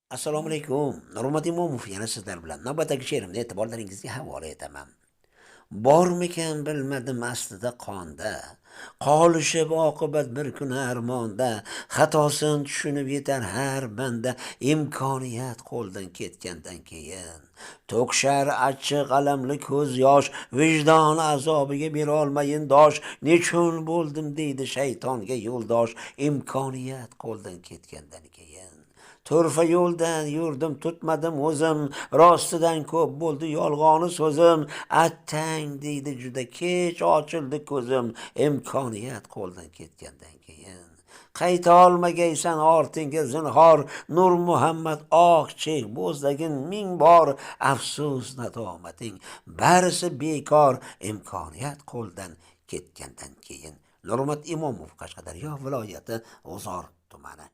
Assalomu alaykum. Nurmat Imomov yana sizlar bilan. Navbatdagi she'rimni e'tiborlaringizga havola etaman. Bormikan bilmadim aslida qonda, qolishib oqibat bir kun armonda, xatosin tushunib yetar har banda, imkoniyat qo'ldan ketgandan keyin. To'kshar achchiq alamli ko'z yosh, vijdon azobiga berolmayin dosh, nechun bo'ldim deydi shaytonga yo'ldosh, imkoniyat qo'ldan ketgandan keyin. Turfa yo'ldan yurdim tutmadim o'zim, rostidan ko'p bo'ldi yolg'oni so'zim, attang deydi juda kech ochildi ko'zim, imkoniyat qo'ldan ketgandan keyin. Qayta olmagaysan ortingga zinhor, Nur Muhammad oq chek bo'zdagin ming bor, afsus nadomating barisi bekor, imkoniyat qo'ldan ketgandan keyin. Nurmat Imomov, Qashqadaryo viloyati G'uzor tumani.